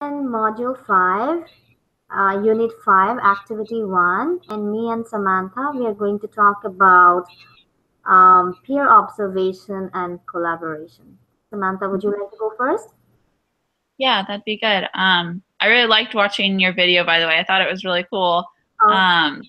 Module 5, Unit 5, Activity 1, and me and Samantha, we are going to talk about peer observation and collaboration. Samantha, would you like to go first? Yeah, that'd be good. I really liked watching your video, by the way. I thought it was really cool. Oh, Um,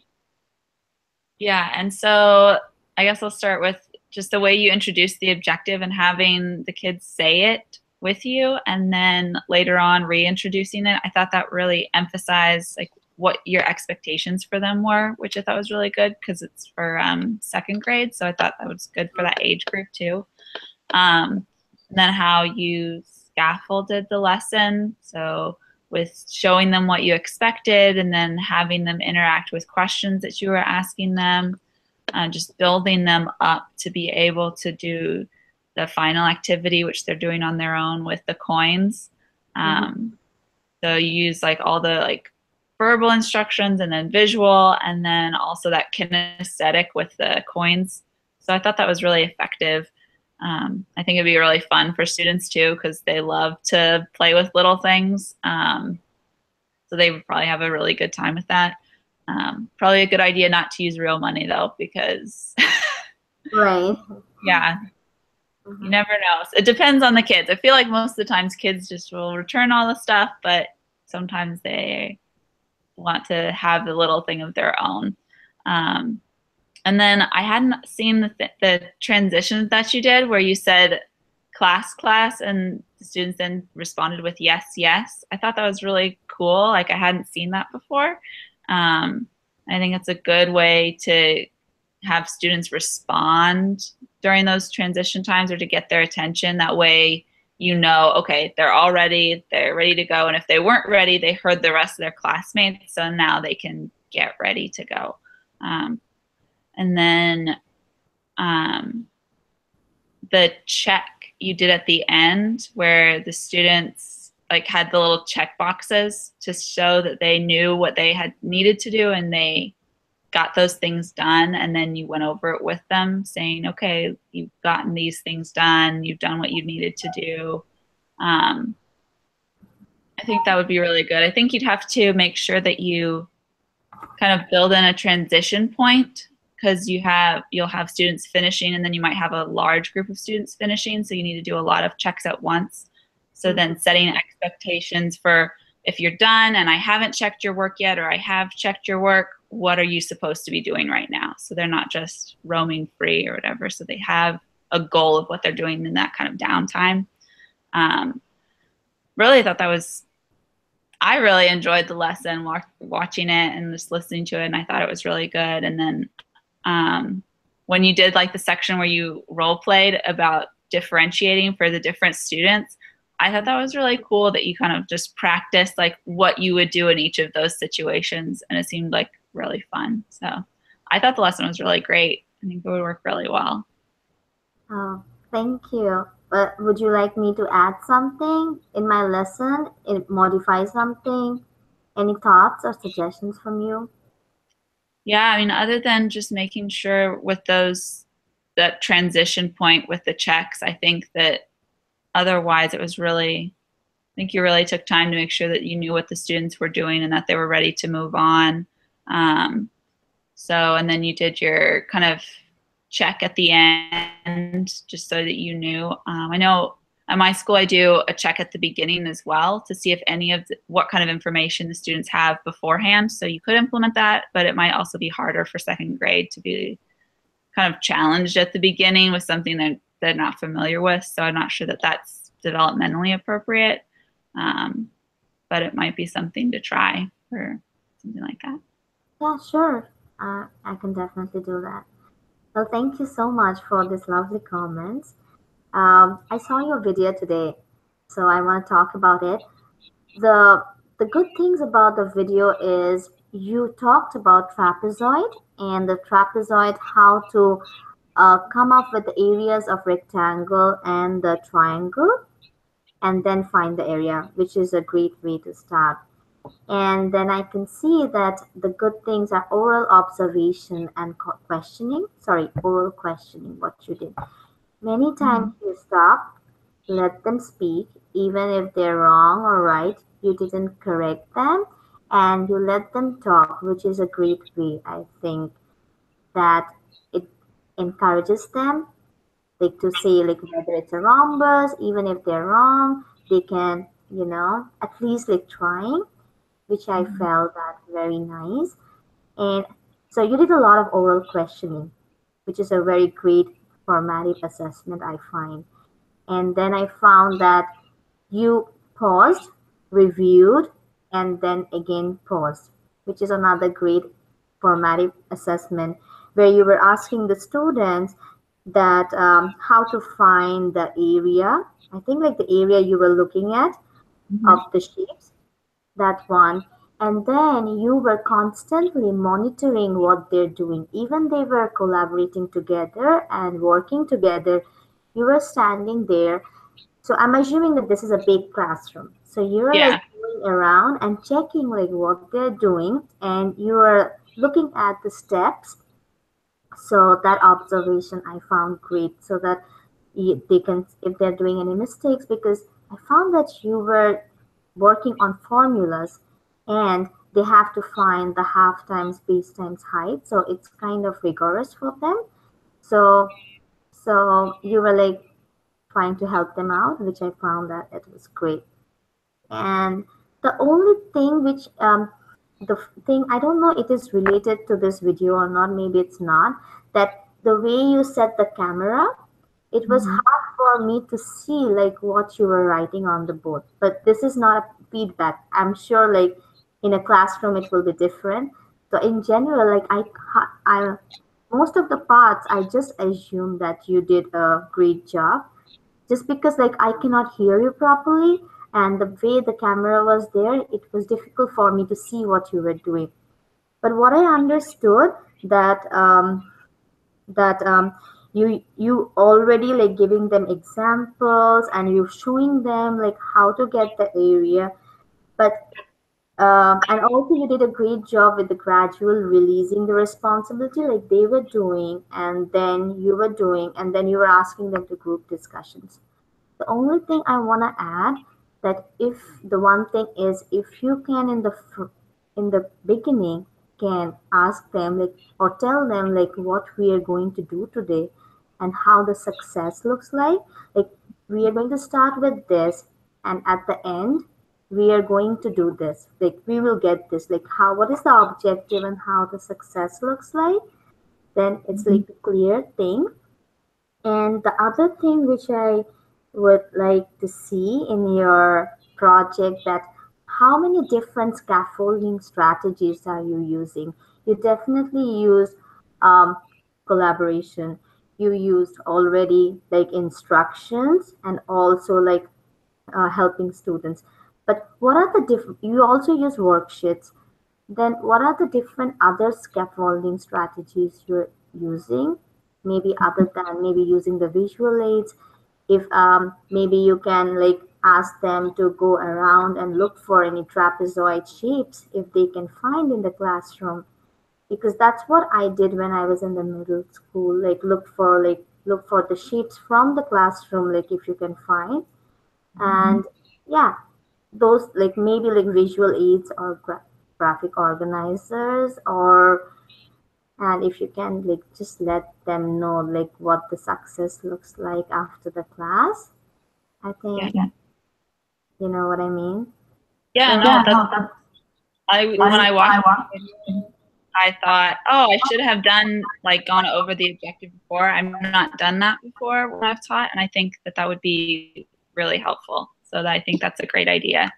yeah, and so I guess I'll start with just the way you introduce the objective and having the kids say it with you, and then later on reintroducing it. I thought that really emphasized like what your expectations for them were, which I thought was really good because it's for second grade. So I thought that was good for that age group too. And then how you scaffolded the lesson. So with showing them what you expected and then having them interact with questions that you were asking them, just building them up to be able to do the final activity, which they're doing on their own with the coins. So you use like all the like verbal instructions and then visual and then also that kinesthetic with the coins. So I thought that was really effective. I think it'd be really fun for students too because they love to play with little things. So they would probably have a really good time with that. Probably a good idea not to use real money though, because right. yeah, you Mhm. never know. It depends on the kids. I feel like most of the times kids just will return all the stuff, but sometimes they want to have the little thing of their own. Um, and then I hadn't seen the transitions that you did where you said class, and the students then responded with yes, yes. I thought that was really cool. Like I hadn't seen that before. I think it's a good way to have students respond during those transition times or to get their attention. That way, you know, okay, they're all ready, they're ready to go. And if they weren't ready, they heard the rest of their classmates. So now they can get ready to go. And then the check you did at the end where the students like had the little check boxes to show that they knew what they had needed to do and they got those things done, and then you went over it with them saying, okay, you've gotten these things done, you've done what you needed to do. I think that would be really good. I think you'd have to make sure that you kind of build in a transition point because you'll have students finishing and then you might have a large group of students finishing, so you need to do a lot of checks at once. So then setting expectations for if you're done and I haven't checked your work yet or I have checked your work, what are you supposed to be doing right now? So they're not just roaming free or whatever. So they have a goal of what they're doing in that kind of downtime. Um, really thought that was I really enjoyed the lesson, watching it and just listening to it, and I thought it was really good. And then when you did like the section where you role played about differentiating for the different students, I thought that was really cool that you kind of just practiced like what you would do in each of those situations, and it seemed like really fun. So I thought the lesson was really great. I think it would work really well. Oh, thank you. But would you like me to add something in my lesson? Modify something? Any thoughts or suggestions from you? Yeah, I mean, other than just making sure with that transition point with the checks, I think that otherwise it was really, I think you really took time to make sure that you knew what the students were doing and that they were ready to move on. Um, and then you did your kind of check at the end just so that you knew. I know at my school I do a check at the beginning as well to see if any of what kind of information the students have beforehand. So you could implement that, but it might also be harder for second grade to be kind of challenged at the beginning with something that they're not familiar with. So I'm not sure that that's developmentally appropriate, but it might be something to try or something like that. Yeah, sure. I can definitely do that. Well, thank you so much for this lovely comments. I saw your video today, so I want to talk about it. The the good things about the video is you talked about trapezoid and the trapezoid, how to come up with the areas of rectangle and the triangle, and then find the area, which is a great way to start. And then I can see that the good things are oral observation and questioning. Sorry, oral questioning, what you did. Many times Mm-hmm. you stop, let them speak, even if they're wrong or right, you didn't correct them and you let them talk, which is a great way, I think, that it encourages them, like to say like whether it's a rhombus, even if they're wrong, they can, at least like trying, which I Mhm. felt that very nice. And so you did a lot of oral questioning, which is a very great formative assessment, I find. And then I found that you paused, reviewed, and then again paused, which is another great formative assessment where you were asking the students that how to find the area. I think like the area you were looking at Mhm. of the shapes, that one. And then you were constantly monitoring what they're doing. Even they were collaborating together and working together, you were standing there. So I'm assuming that this is a big classroom. So you're like Yeah. going around and checking like what they're doing, and you're looking at the steps. So that observation I found great, so that they can, if they're doing any mistakes, because I found that you were working on formulas and they have to find the half times base times height. So it's kind of rigorous for them. So you were like trying to help them out, which I found that it was great. And the only thing which thing I don't know it is related to this video or not, maybe it's not, that the way you set the camera, it was Mhm. hard for me to see like what you were writing on the board. But this is not a feedback. I'm sure like in a classroom it will be different. So in general, like I most of the parts I just assume that you did a great job, just because like I cannot hear you properly, and the way the camera was there, it was difficult for me to see what you were doing. But what I understood that that you already like giving them examples and you showing them like how to get the area. But and also you did a great job with the gradual releasing the responsibility, like they were doing and then you were doing and then you were asking them to group discussions. The only thing I want to add, that if the one thing is, if you can in the in the beginning can ask them like or tell them like what we are going to do today and how the success looks like we are going to start with this, and at the end we are going to do this, like we will get this, like how, what is the objective and how the success looks like, then it's Mhm. like a clear thing. And the other thing which I would like to see in your project, that how many different scaffolding strategies are you using? You definitely use um, collaboration. You used already like instructions and also like helping students. But what are the different? You also use worksheets. Then what are the different other scaffolding strategies you're using? Maybe other than maybe using the visual aids. If maybe you can like ask them to go around and look for any trapezoid shapes if they can find in the classroom, because that's what I did when I was in the middle school. Like look for the shapes from the classroom, like if you can find. And yeah, those like maybe like visual aids or graphic organizers, or and if you can like just let them know like what the success looks like after the class, I Yeah. think you know what I mean. Yeah, So no, yeah, that's no, that's when this. I walked in, I thought, oh, I should have done like gone over the objective before. I've not done that before when I've taught, and I think that that would be really helpful. So that, I think that's a great idea.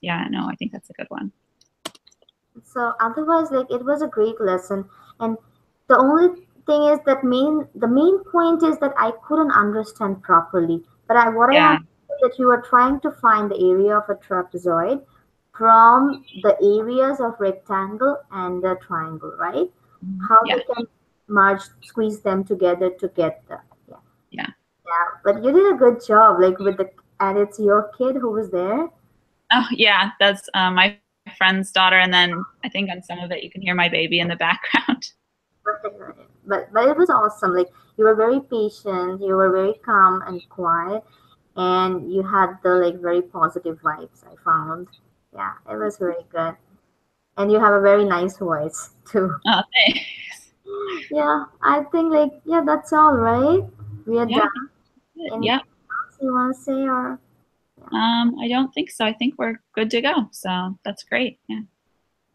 Yeah, no, I think that's a good one. So otherwise, like it was a great lesson, and the only thing is that the main point is that I couldn't understand properly. But I Yeah. understood that you were trying to find the area of a trapezoid from the areas of rectangle and the triangle, right? Mhm. How Yeah. they can merge, squeeze them together to get the, yeah, Yeah. yeah. But you did a good job, like with the, and it's your kid who was there. Oh, yeah. That's my friend's daughter, and then I think on some of it you can hear my baby in the background. But it was awesome. Like you were very patient, you were very calm and quiet, and you had the like very positive vibes, I found. Yeah, it was very good. And you have a very nice voice too. Oh, thanks. Yeah, I think like yeah, that's all right. We are Yeah, I done. think that's it. Anything Yep. else you want to say or yeah. I don't think so. I think we're good to go. So that's great. Yeah.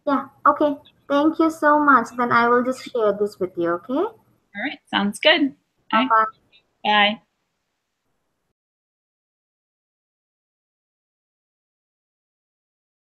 Yeah, okay. Thank you so much. Then I will just share this with you, okay? All right. Sounds good. All Bye right. bye. Bye.